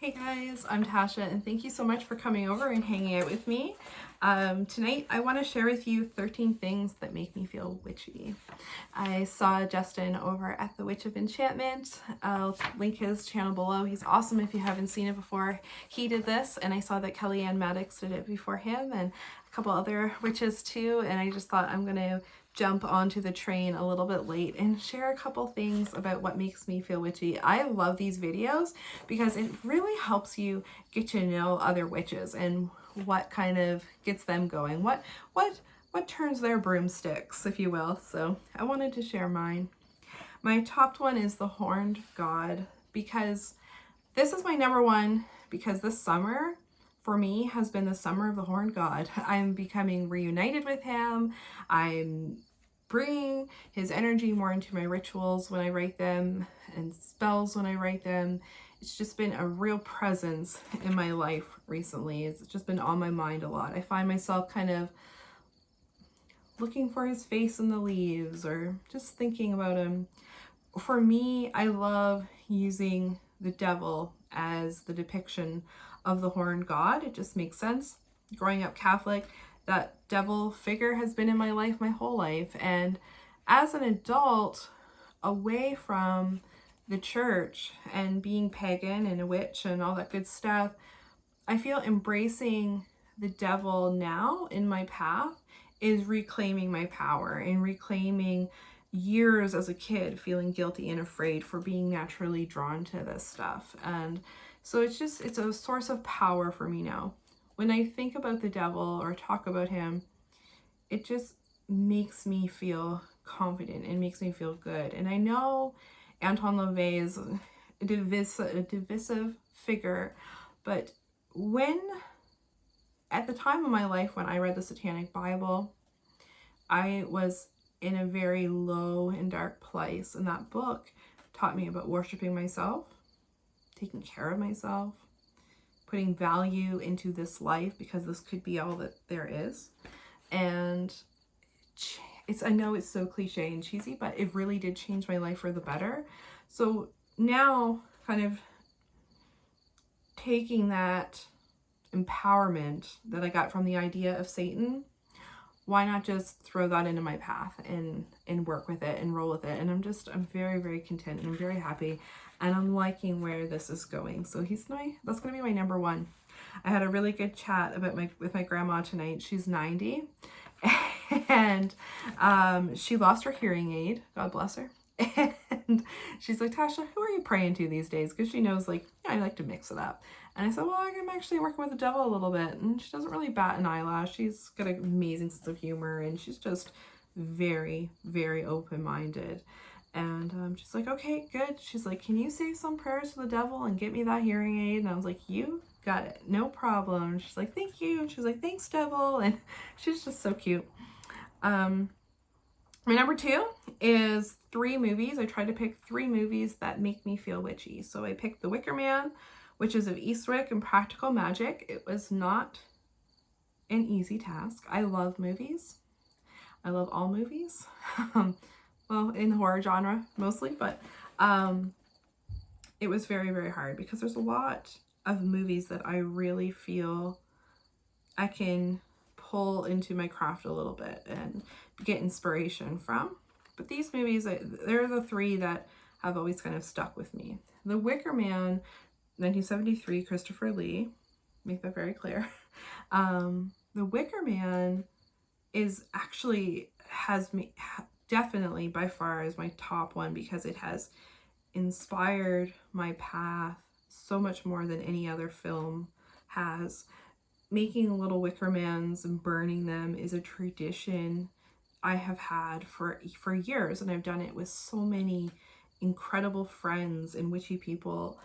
Hey guys, I'm Tasha and thank you so much for coming over and hanging out with me. Tonight I want to share with you 13 things that make me feel witchy. I saw Justin over at the Witch of Enchantment. I'll link his channel below. He's awesome if you haven't seen it before. He did this and I saw that Kellyanne Maddox did it before him and a couple other witches too, and I just thought I'm going to jump onto the train a little bit late and share a couple things about what makes me feel witchy. I love these videos because it really helps you get to know other witches and what kind of gets them going. What turns their broomsticks, if you will. So I wanted to share mine. My top one is the Horned God, because this is my number one, because this summer for me has been the summer of the Horned God. I'm becoming reunited with him. I'm bringing his energy more into my rituals when I write them and spells when I write them. It's just been a real presence in my life recently. It's just been on my mind a lot. I find myself kind of looking for his face in the leaves or just thinking about him. For me, I love using the devil as the depiction of the Horned God. It just makes sense. Growing up Catholic, that devil figure has been in my life my whole life. And as an adult, away from the church and being pagan and a witch and all that good stuff, I feel embracing the devil now in my path is reclaiming my power and reclaiming years as a kid feeling guilty and afraid for being naturally drawn to this stuff. And so it's a source of power for me now. When I think about the devil or talk about him, it just makes me feel confident and makes me feel good. And I know Anton LaVey is a divisive figure, but at the time of my life when I read the Satanic Bible, I was in a very low and dark place, and that book taught me about worshiping myself, taking care of myself, putting value into this life because this could be all that there is. And I know it's so cliche and cheesy, but it really did change my life for the better. So now, kind of taking that empowerment that I got from the idea of Satan, why not just throw that into my path and work with it and roll with it? And I'm very, very content and I'm very happy and I'm liking where this is going. So that's going to be my number one. I had a really good chat with my grandma tonight. She's 90 and she lost her hearing aid. God bless her. And she's like, Tasha, who are you praying to these days? Because she knows, like, yeah, I like to mix it up. And I said, well, I'm actually working with the devil a little bit. And she doesn't really bat an eyelash. She's got an amazing sense of humor. And she's just very, very open-minded. And she's like, okay, good. She's like, can you say some prayers to the devil and get me that hearing aid? And I was like, you got it. No problem. She's like, thank you. And she's like, thanks, devil. And she's just so cute. My number two is 3 movies. I tried to pick 3 movies that make me feel witchy. So I picked The Wicker Man, Witches of Eastwick, and Practical Magic. It was not an easy task. I love movies. I love all movies. Well, in the horror genre mostly, but it was very, very hard because there's a lot of movies that I really feel I can pull into my craft a little bit and get inspiration from. But these movies, they're the 3 that have always kind of stuck with me. The Wicker Man, 1973, Christopher Lee, make that very clear. The Wicker Man has me definitely by far is my top one because it has inspired my path so much more than any other film has. Making little wicker mans and burning them is a tradition I have had for years, and I've done it with so many incredible friends and witchy people.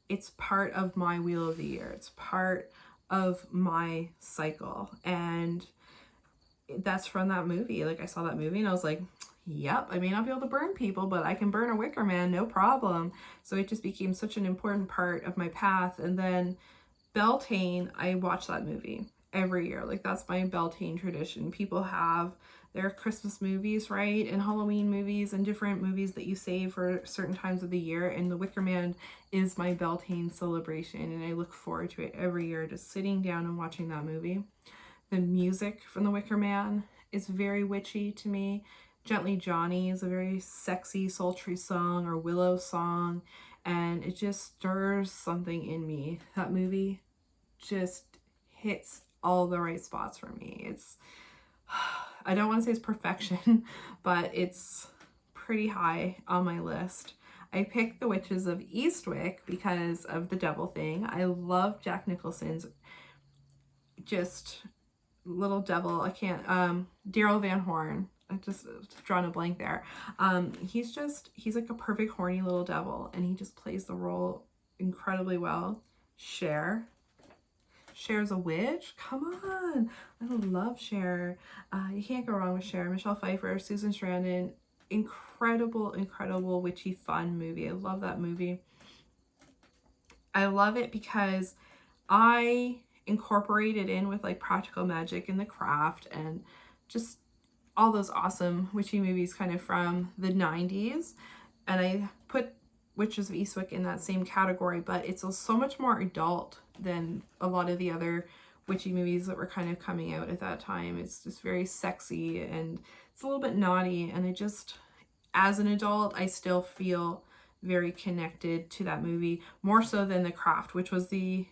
It's part of my wheel of the year. It's part of my cycle, and that's from that movie. Like, I saw that movie and I was like, yep, I may not be able to burn people, but I can burn a wicker man, no problem. So it just became such an important part of my path. And then Beltane, I watch that movie every year. Like, that's my Beltane tradition. People have there are Christmas movies, right? And Halloween movies and different movies that you save for certain times of the year. And the Wicker Man is my Beltane celebration. And I look forward to it every year, just sitting down and watching that movie. The music from the Wicker Man is very witchy to me. Gently Johnny is a very sexy, sultry song, or Willow song. And it just stirs something in me. That movie just hits all the right spots for me. It's, I don't want to say it's perfection, but it's pretty high on my list. I picked The Witches of Eastwick because of the devil thing. I love Jack Nicholson's just little devil. I can't, Daryl Van Horn. I just drawn a blank there. He's like a perfect horny little devil, and he just plays the role incredibly well. Cher's a witch. Come on. I love Cher. You can't go wrong with Cher. Michelle Pfeiffer, Susan Sarandon. Incredible, incredible, witchy, fun movie. I love that movie. I love it because I incorporated in with like practical magic and the craft and just all those awesome witchy movies kind of from the 90s. And I put Witches of Eastwick in that same category, but it's so much more adult than a lot of the other witchy movies that were kind of coming out at that time. It's just very sexy and it's a little bit naughty, and as an adult, I still feel very connected to that movie, more so than The Craft, which was the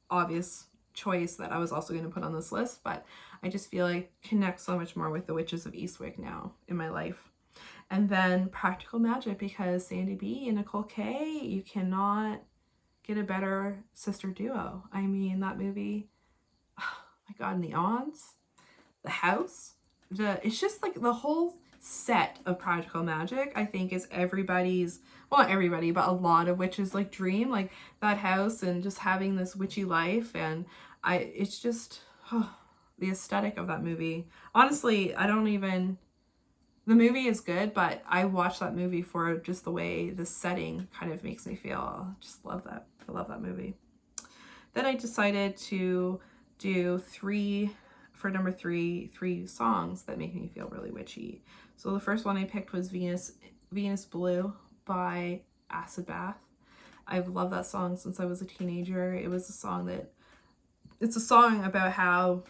obvious choice that I was also going to put on this list, but I just feel I connect so much more with the Witches of Eastwick now in my life. And then practical magic, because Sandy B and Nicole K, you cannot get a better sister duo. I mean, that movie, oh my God, and the aunts, the house, it's just like the whole set of practical magic, I think, is everybody's, well, not everybody, but a lot of witches like dream, like that house and just having this witchy life. And it's just, the aesthetic of that movie. Honestly, the movie is good, but I watch that movie for just the way the setting kind of makes me feel. I just love that. I love that movie. Then I decided to do three songs that make me feel really witchy. So the first one I picked was Venus Blue by Acid Bath. I've loved that song since I was a teenager. It's a song about how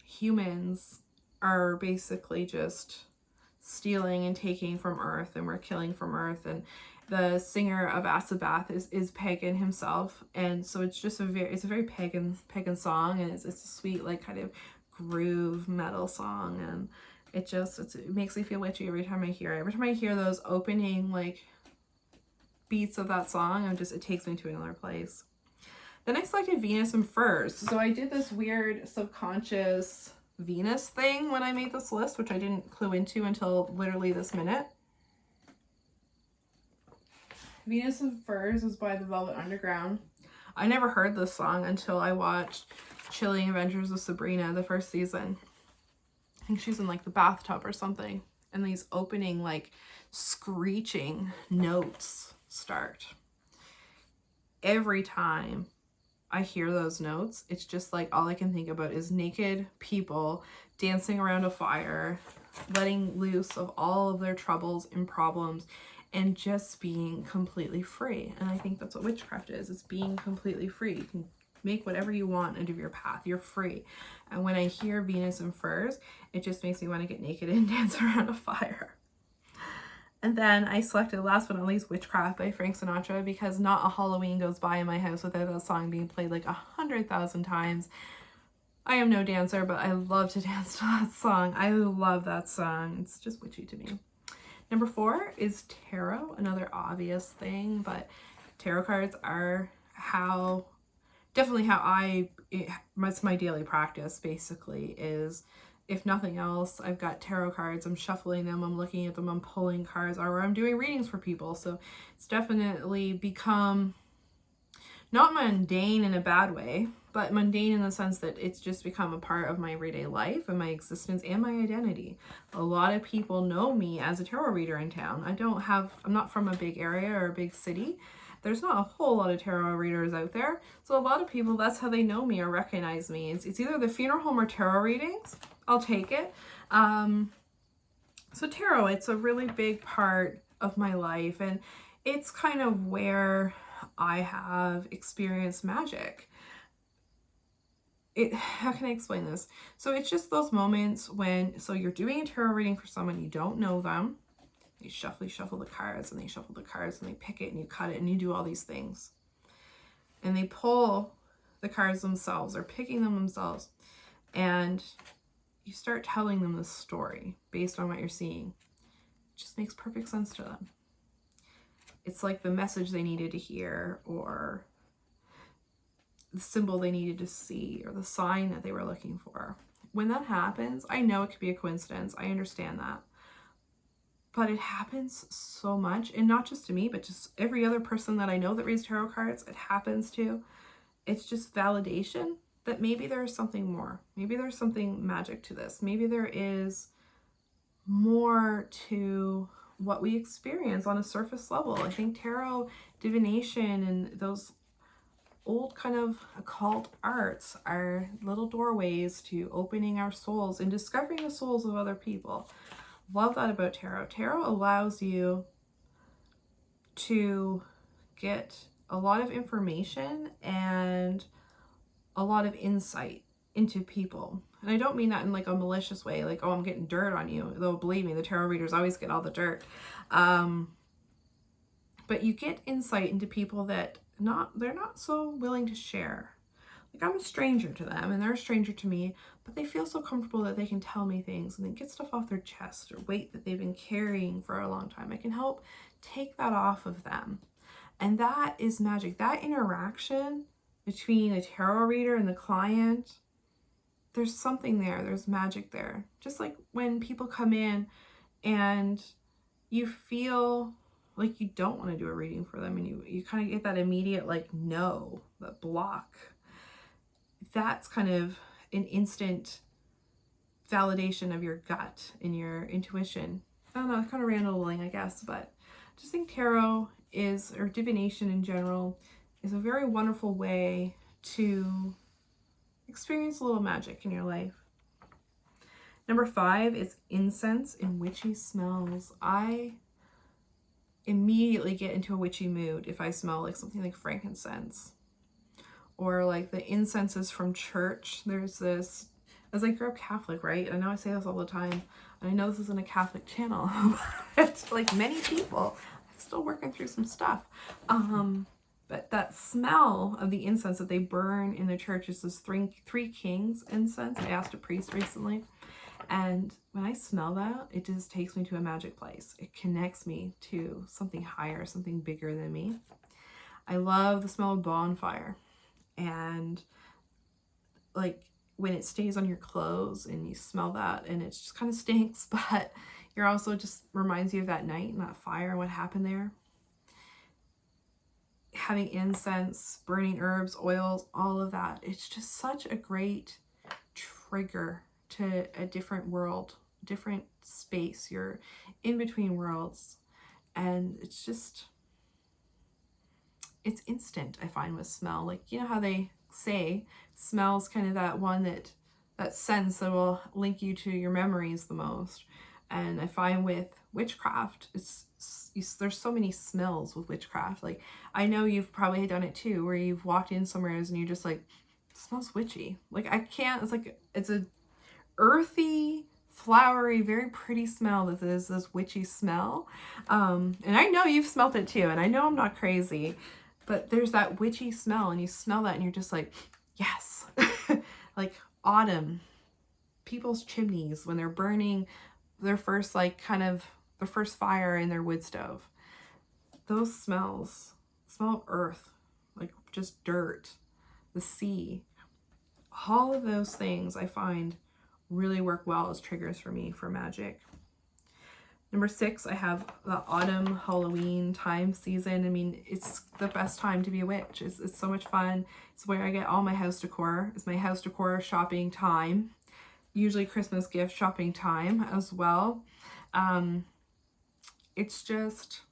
humans are basically just stealing and taking from Earth, and we're killing from Earth. And the singer of Acid Bath is pagan himself, and so it's just a very pagan song, and it's a sweet, like, kind of groove metal song, and it makes me feel witchy every time I hear it. Every time I hear those opening like beats of that song, it takes me to another place. Then I selected Venus and Furs. So I did this weird subconscious Venus thing when I made this list, which I didn't clue into until literally this minute. Venus and Furs is by the Velvet Underground. I never heard this song until I watched Chilling Adventures of Sabrina, the first season. I think she's in like the bathtub or something, and these opening like screeching notes start. Every time I hear those notes, it's just like all I can think about is naked people dancing around a fire, letting loose of all of their troubles and problems, and just being completely free. And I think that's what witchcraft is. It's being completely free. You can make whatever you want out of your path. You're free. And when I hear Venus and Furs, it just makes me want to get naked and dance around a fire. And then I selected, last but not least, Witchcraft by Frank Sinatra, because not a Halloween goes by in my house without that song being played like 100,000 times. I am no dancer, but I love to dance to that song. I love that song. It's just witchy to me. Number 4 is tarot, another obvious thing, but tarot cards are definitely how it's my daily practice, basically, is, if nothing else, I've got tarot cards, I'm shuffling them, I'm looking at them, I'm pulling cards, or I'm doing readings for people. So it's definitely become not mundane in a bad way, but mundane in the sense that it's just become a part of my everyday life and my existence and my identity. A lot of people know me as a tarot reader in town. I'm not from a big area or a big city. There's not a whole lot of tarot readers out there. So a lot of people, that's how they know me or recognize me. It's either the funeral home or tarot readings. I'll take it. So tarot, it's a really big part of my life, and it's kind of where I have experienced magic. How can I explain this? So it's just those moments when, so you're doing a tarot reading for someone, you don't know them. You shuffle the cards, and they shuffle the cards, and they pick it, and you cut it, and you do all these things. And they pull the cards themselves, or picking them themselves, and you start telling them the story based on what you're seeing. It just makes perfect sense to them. It's like the message they needed to hear, or the symbol they needed to see, or the sign that they were looking for. When that happens, I know it could be a coincidence. I understand that. But it happens so much, and not just to me, but just every other person that I know that reads tarot cards, it happens to. It's just validation that maybe there's something more. Maybe there's something magic to this. Maybe there is more to what we experience on a surface level. I think tarot, divination, and those old kind of occult arts are little doorways to opening our souls and discovering the souls of other people. Love that about tarot. Tarot allows you to get a lot of information and a lot of insight into people. And I don't mean that in like a malicious way, like, oh, I'm getting dirt on you. Though believe me, the tarot readers always get all the dirt. But you get insight into people that they're not so willing to share. Like, I'm a stranger to them, and they're a stranger to me, but they feel so comfortable that they can tell me things and then get stuff off their chest, or weight that they've been carrying for a long time. I can help take that off of them. And that is magic. That interaction between the tarot reader and the client, there's something there. There's magic there. Just like when people come in and you feel like you don't want to do a reading for them, and you kind of get that immediate like no, that block. That's kind of an instant validation of your gut and your intuition. I don't know, kind of rambling, I guess, but I just think tarot is, or divination in general, is a very wonderful way to experience a little magic in your life. Number 5 is incense and witchy smells. I immediately get into a witchy mood if I smell like something like frankincense, or like the incenses from church. There's this, as I grew up Catholic, right? I know I say this all the time, and I know this isn't a Catholic channel, but like many people, I'm still working through some stuff. But that smell of the incense that they burn in the church is this three kings incense. I asked a priest recently, and when I smell that, it just takes me to a magic place. It connects me to something higher, something bigger than me. I love the smell of bonfire, and like when it stays on your clothes and you smell that, and it just kind of stinks, but you're also just reminds you of that night and that fire and what happened there. Having incense, burning herbs, oils, all of that, it's just such a great trigger to a different world, different space. You're in between worlds, and it's just, it's instant. I find with smell, like, you know how they say smell's kind of that one that sense that will link you to your memories the most. And I find with witchcraft, there's so many smells with witchcraft. Like, I know you've probably done it too, where you've walked in somewhere and you're just like, it smells witchy. Like, I can't, it's like, it's a earthy, flowery, very pretty smell that is this witchy smell. And I know you've smelt it too, and I know I'm not crazy, but there's that witchy smell, and you smell that and you're just like, yes. Like autumn, people's chimneys when they're burning their first, like, kind of the first fire in their wood stove. Those smells, smell of earth, like just dirt, the sea, all of those things I find really work well as triggers for me for magic. Number 6, I have the autumn Halloween time season. I mean, it's the best time to be a witch. It's so much fun. It's where I get all my house decor. It's my house decor shopping time. Usually Christmas gift shopping time as well. It's just,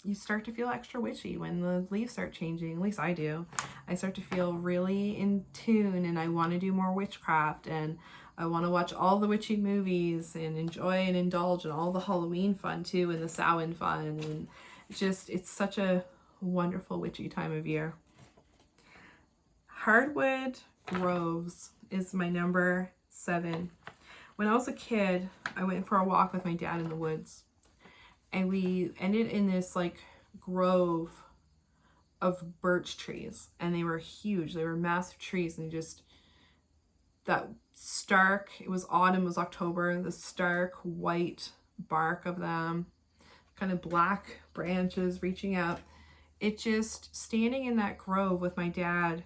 you start to feel extra witchy when the leaves start changing. At least I do. I start to feel really in tune, and I want to do more witchcraft, and I want to watch all the witchy movies and enjoy and indulge in all the Halloween fun too, and the Samhain fun, and it's such a wonderful witchy time of year. Hardwood groves is my number 7. When I was a kid, I went for a walk with my dad in the woods, and we ended in this like grove of birch trees, and they were huge. They were massive trees, and just that stark, it was autumn, it was October, the stark white bark of them, kind of black branches reaching out. It just, standing in that grove with my dad,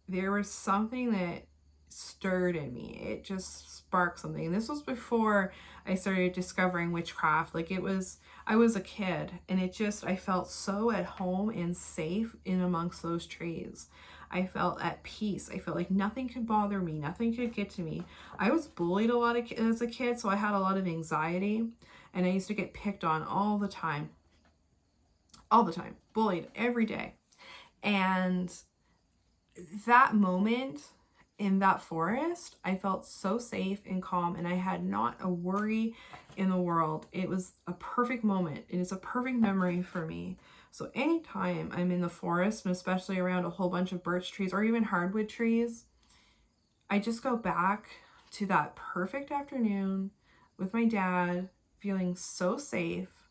there was something that stirred in me. It just sparked something. And this was before I started discovering witchcraft. Like, I was a kid, and I felt so at home and safe in amongst those trees. I felt at peace. I felt like nothing could bother me. Nothing could get to me. I was bullied a lot as a kid, so I had a lot of anxiety, and I used to get picked on all the time. All the time. Bullied every day. And that moment in that forest, I felt so safe and calm, and I had not a worry in the world. It was a perfect moment. It is a perfect memory for me. So anytime I'm in the forest, and especially around a whole bunch of birch trees or even hardwood trees, I just go back to that perfect afternoon with my dad, feeling so safe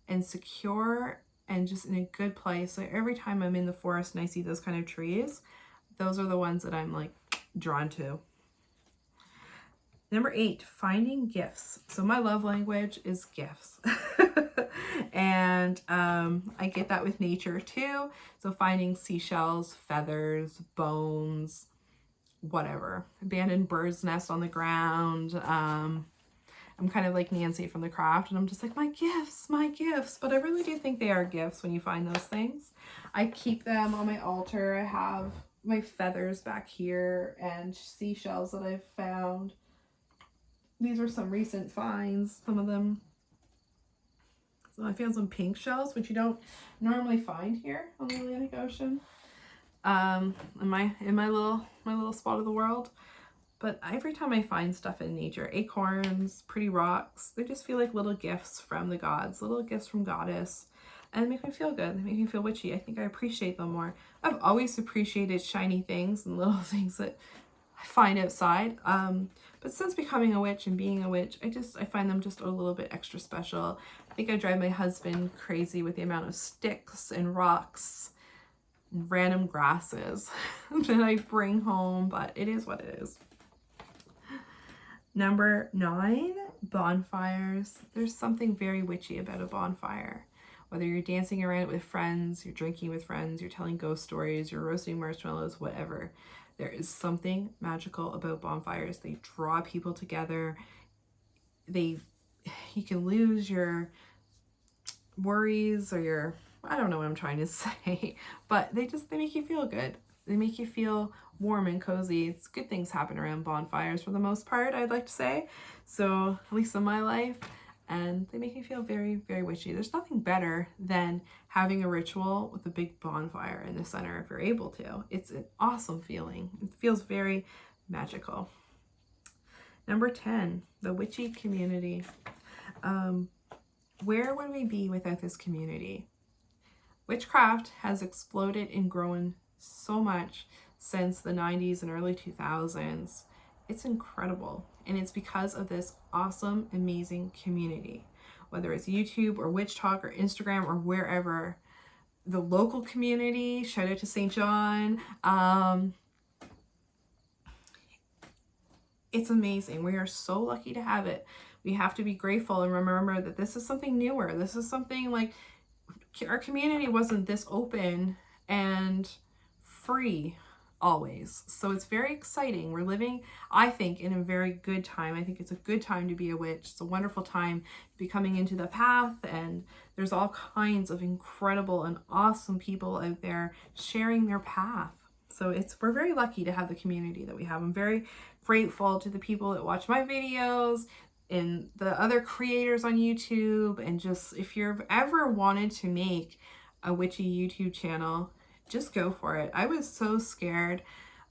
and secure and just in a good place. So every time I'm in the forest and I see those kind of trees, those are the ones that I'm like drawn to. Number 8, finding gifts. So my love language is gifts. And I get that with nature too. So finding seashells, feathers, bones, whatever. Abandoned bird's nest on the ground. I'm kind of like Nancy from The Craft, and I'm just like, my gifts, my gifts. But I really do think they are gifts when you find those things. I keep them on my altar. I have my feathers back here and seashells that I've found. These are some recent finds, some of them. So I found some pink shells, which you don't normally find here on the Atlantic Ocean, in my little spot of the world. But every time I find stuff in nature, acorns, pretty rocks, they just feel like little gifts from the gods, little gifts from Goddess. And they make me feel good. They make me feel witchy. I think I appreciate them more. I've always appreciated shiny things and little things that I find outside. But since becoming a witch and being a witch, I find them just a little bit extra special. I think I drive my husband crazy with the amount of sticks and rocks and random grasses that I bring home, but it is what it is. Number 9, bonfires. There's something very witchy about a bonfire. Whether you're dancing around it with friends, you're drinking with friends, you're telling ghost stories, you're roasting marshmallows, whatever. There is something magical about bonfires. They draw people together. You can lose your worries or your, I don't know what I'm trying to say, but they make you feel good. They make you feel warm and cozy. It's good things happen around bonfires for the most part, I'd like to say. So at least in my life. And they make me feel very, very witchy. There's nothing better than having a ritual with a big bonfire in the center if you're able to. It's an awesome feeling. It feels very magical. Number 10, the witchy community. Where would we be without this community? Witchcraft has exploded and grown so much since the 90s and early 2000s. It's incredible. And it's because of this awesome, amazing community. Whether it's YouTube or Witch Talk or Instagram or wherever. The local community, shout out to St. John. It's amazing. We are so lucky to have it. We have to be grateful and remember that this is something newer. This is something like our community wasn't this open and free always. So it's very exciting. We're living, I think, in a very good time. I think it's a good time to be a witch. It's a wonderful time to be coming into the path, and there's all kinds of incredible and awesome people out there sharing their path. So we're very lucky to have the community that we have. I'm very grateful to the people that watch my videos and the other creators on YouTube. And just, if you've ever wanted to make a witchy YouTube channel, just go for it. I was so scared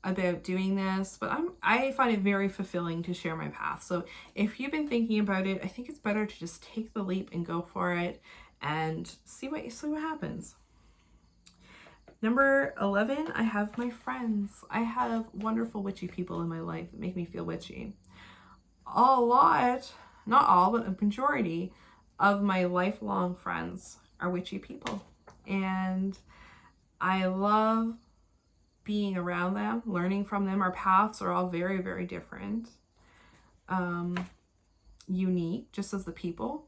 about doing this, but I find it very fulfilling to share my path. So if you've been thinking about it, I think it's better to just take the leap and go for it and see what happens. Number 11, I have my friends. I have wonderful witchy people in my life that make me feel witchy. A lot, not all, but a majority of my lifelong friends are witchy people. And I love being around them, learning from them. Our paths are all very, very different. Unique, just as the people.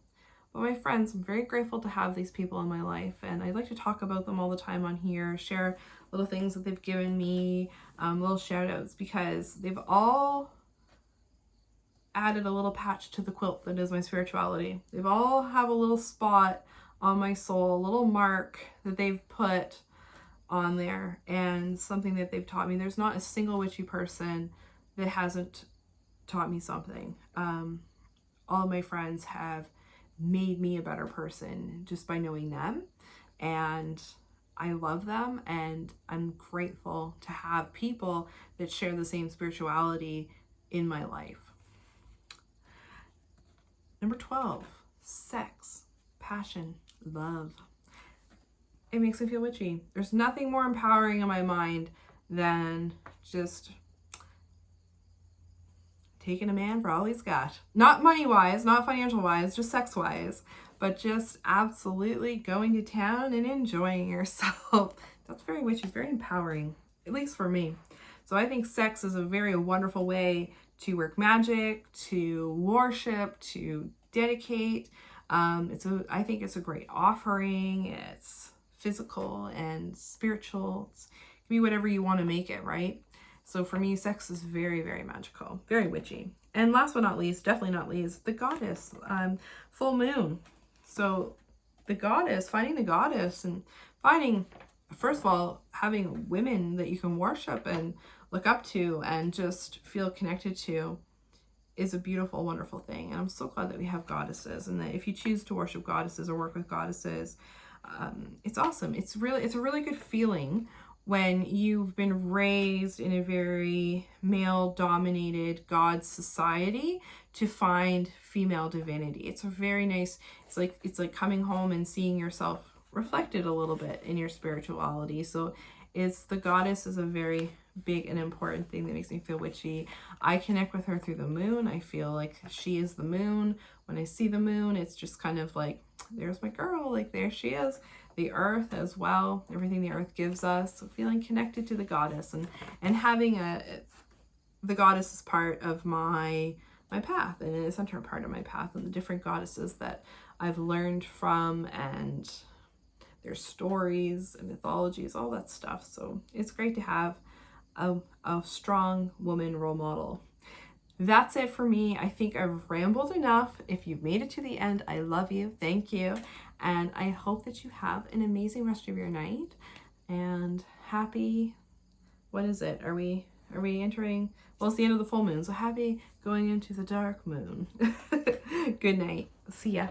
But my friends, I'm very grateful to have these people in my life, and I like to talk about them all the time on here, share little things that they've given me, little shout outs, because they've all added a little patch to the quilt that is my spirituality. They've all have a little spot on my soul, a little mark that they've put on there, and something that they've taught me. There's not a single witchy person that hasn't taught me something. All of my friends have made me a better person just by knowing them, and I love them, and I'm grateful to have people that share the same spirituality in my life. Number 12, sex, passion, love. It makes me feel witchy. There's nothing more empowering in my mind than just taking a man for all he's got. Not money-wise, not financial-wise, just sex-wise, but just absolutely going to town and enjoying yourself. That's very witchy, very empowering, at least for me. So I think sex is a very wonderful way to work magic, to worship, to dedicate. I think it's a great offering. It's physical and spiritual. It can be whatever you want to make it, right? So for me, sex is very, very magical, very witchy. And last but not least, definitely not least, the goddess, full moon. So the goddess, finding the goddess and finding, first of all, having women that you can worship and look up to and just feel connected to is a beautiful, wonderful thing. And I'm so glad that we have goddesses, and that if you choose to worship goddesses or work with goddesses, it's awesome. It's a really good feeling when you've been raised in a very male-dominated God society to find female divinity. It's a very nice, it's like coming home and seeing yourself reflected a little bit in your spirituality. So the goddess is a very big and important thing that makes me feel witchy. I connect with her through the moon. I feel like she is the moon. When I see the moon, it's just kind of like, there's my girl, like there she is. The earth as well, everything the earth gives us. So feeling connected to the goddess and having the goddess is part of my path, and an essential part of my path, and the different goddesses that I've learned from, and their stories and mythologies, all that stuff. So it's great to have a strong woman role model. That's it for me. I think I've rambled enough. If you've made it to the end, I love you. Thank you. And I hope that you have an amazing rest of your night. And happy, what is it? Are we entering? Well, it's the end of the full moon. So happy going into the dark moon. Good night. See ya.